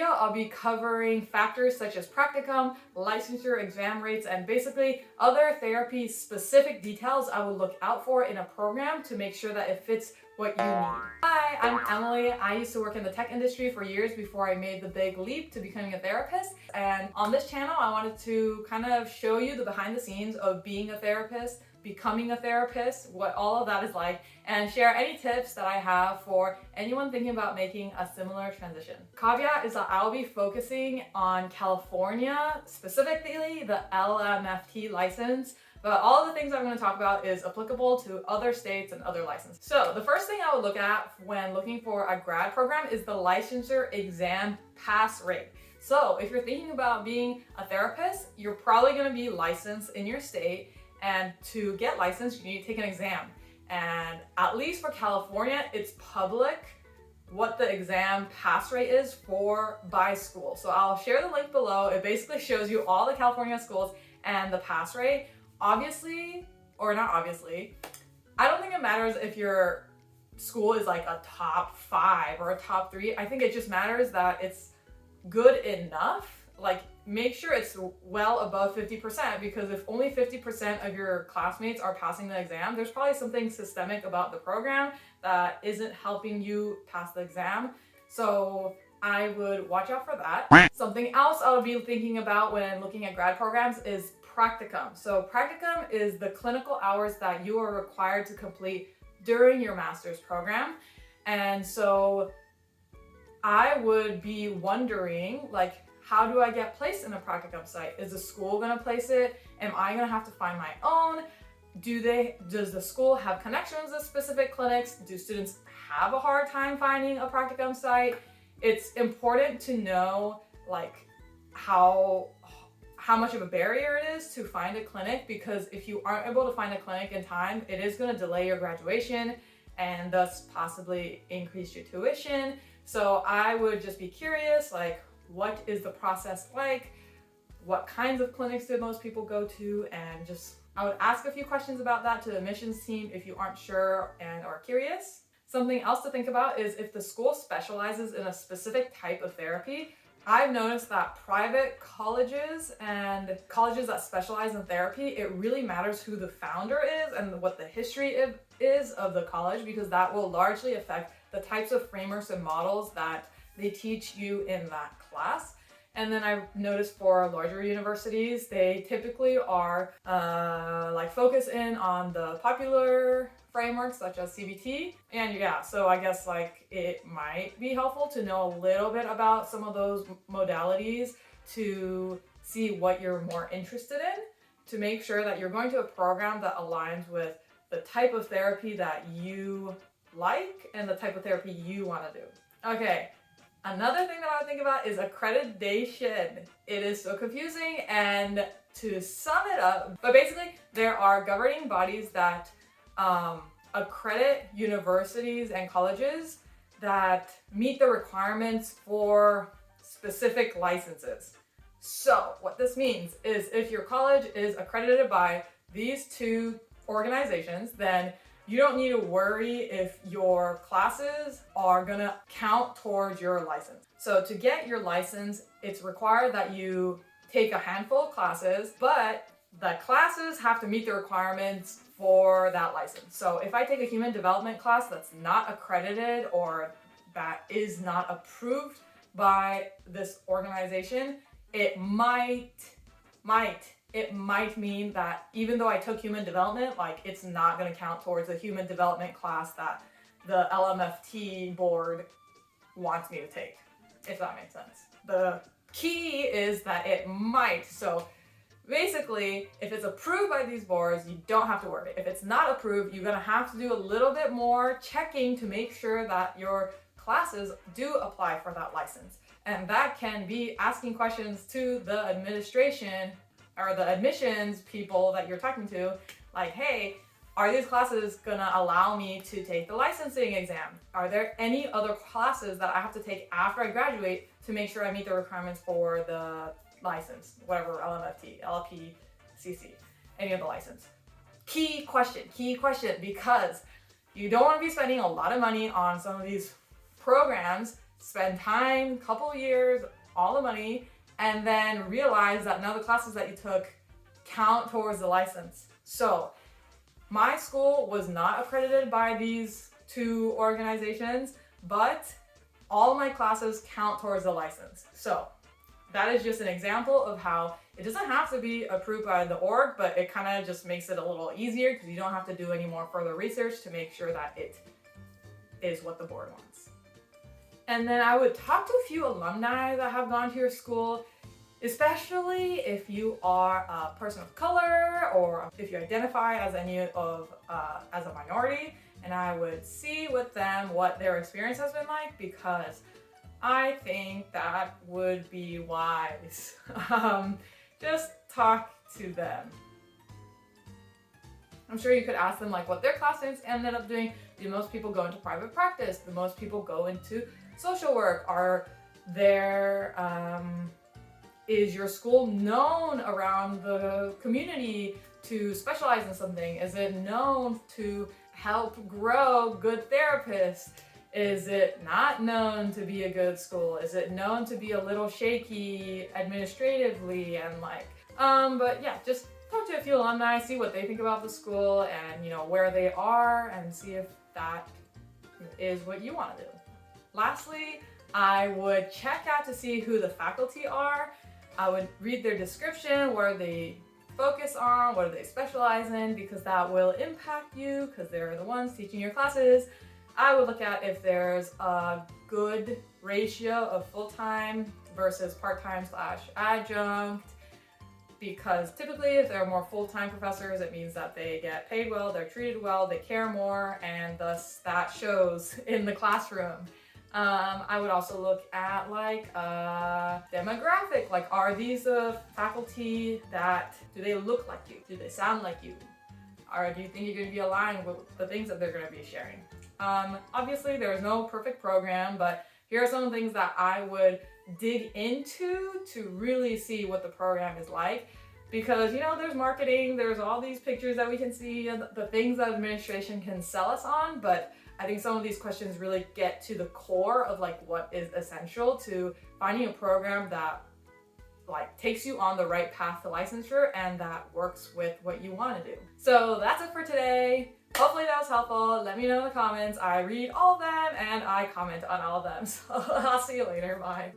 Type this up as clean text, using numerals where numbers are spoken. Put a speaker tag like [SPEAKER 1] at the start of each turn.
[SPEAKER 1] video, I'll be covering factors such as practicum, licensure exam rates, and basically other therapy-specific details I would look out for in a program to make sure that it fits what you need. Hi, I'm Emily. I used to work in the tech industry for years before I made the big leap to becoming a therapist. And on this channel, I wanted to kind of show you the behind the scenes of being a therapist, becoming a therapist, what all of that is like, and share any tips that I have for anyone thinking about making a similar transition. Caveat is that I'll be focusing on California, specifically the LMFT license, but all the things I'm going to talk about is applicable to other states and other licenses. So the first thing I would look at when looking for a grad program is the licensure exam pass rate. So if you're thinking about being a therapist, you're probably going to be licensed in your state, and to get licensed, you need to take an exam. And at least for California, it's public what the exam pass rate is by school. So I'll share the link below. It basically shows you all the California schools and the pass rate. Obviously, or not obviously, I don't think it matters if your school is like a top 5 or a top 3. I think it just matters that it's good enough. Like, make sure it's well above 50%, because if only 50% of your classmates are passing the exam, there's probably something systemic about the program that isn't helping you pass the exam. So I would watch out for that. Something else I would be thinking about when looking at grad programs is practicum. So practicum is the clinical hours that you are required to complete during your master's program. And so I would be wondering, like, how do I get placed in a practicum site? Is the school gonna place it? Am I gonna have to find my own? Does the school have connections with specific clinics? Do students have a hard time finding a practicum site? It's important to know, like, how much of a barrier it is to find a clinic, because if you aren't able to find a clinic in time, it is gonna delay your graduation and thus possibly increase your tuition. So I would just be curious, like, what is the process like? What kinds of clinics do most people go to? And I would ask a few questions about that to the admissions team if you aren't sure and are curious. Something else to think about is if the school specializes in a specific type of therapy. I've noticed that private colleges and colleges that specialize in therapy, it really matters who the founder is and what the history is of the college, because that will largely affect the types of frameworks and models that they teach you in that class. And then I've noticed for larger universities, they typically are focus in on the popular frameworks such as CBT. And yeah, so I guess like it might be helpful to know a little bit about some of those modalities to see what you're more interested in, to make sure that you're going to a program that aligns with the type of therapy that you like and the type of therapy you want to do. Okay. Another thing that I would think about is accreditation. It is so confusing, and to sum it up, but basically there are governing bodies that accredit universities and colleges that meet the requirements for specific licenses. So what this means is if your college is accredited by these 2 organizations, then you don't need to worry if your classes are gonna count towards your license. So to get your license, it's required that you take a handful of classes, but the classes have to meet the requirements for that license. So if I take a human development class that's not accredited or that is not approved by this organization, it might mean that even though I took human development, like, it's not going to count towards the human development class that the LMFT board wants me to take, if that makes sense. The key is that it might. So basically, if it's approved by these boards, you don't have to worry. If it's not approved, you're going to have to do a little bit more checking to make sure that your classes do apply for that license. And that can be asking questions to the administration or the admissions people that you're talking to, like, hey, are these classes gonna allow me to take the licensing exam? Are there any other classes that I have to take after I graduate to make sure I meet the requirements for the license, whatever, LMFT, LP, CC, any of the license? Key question, because you don't want to be spending a lot of money on some of these programs spend time, couple years, all the money, and then realize that none of the classes that you took count towards the license. So my school was not accredited by these two organizations, but all of my classes count towards the license. So that is just an example of how it doesn't have to be approved by the org, but it kind of just makes it a little easier because you don't have to do any more further research to make sure that it is what the board wants. And then I would talk to a few alumni that have gone to your school, especially if you are a person of color or if you identify as as a minority. And I would see with them what their experience has been like, because I think that would be wise. Just talk to them. I'm sure you could ask them like what their classmates ended up doing. Do most people go into private practice? Do most people go into social work? Is your school known around the community to specialize in something? Is it known to help grow good therapists? Is it not known to be a good school? Is it known to be a little shaky administratively and but yeah, just talk to a few alumni, see what they think about the school and where they are, and see if that is what you want to do. Lastly, I would check out to see who the faculty are. I would read their description, where they focus on, what do they specialize in, because that will impact you because they're the ones teaching your classes. I would look at if there's a good ratio of full-time versus part-time / adjunct, because typically if there are more full-time professors, it means that they get paid well, they're treated well, they care more, and thus that shows in the classroom. I would also look at demographic, are these the faculty do they look like you? Do they sound like you? Or do you think you're going to be aligned with the things that they're going to be sharing? Obviously there's no perfect program, but here are some of the things that I would dig into to really see what the program is like. Because there's marketing, there's all these pictures that we can see, the things that administration can sell us on, but I think some of these questions really get to the core of what is essential to finding a program that takes you on the right path to licensure and that works with what you want to do. So that's it for today. Hopefully that was helpful. Let me know in the comments. I read all of them and I comment on all of them. So I'll see you later. Bye.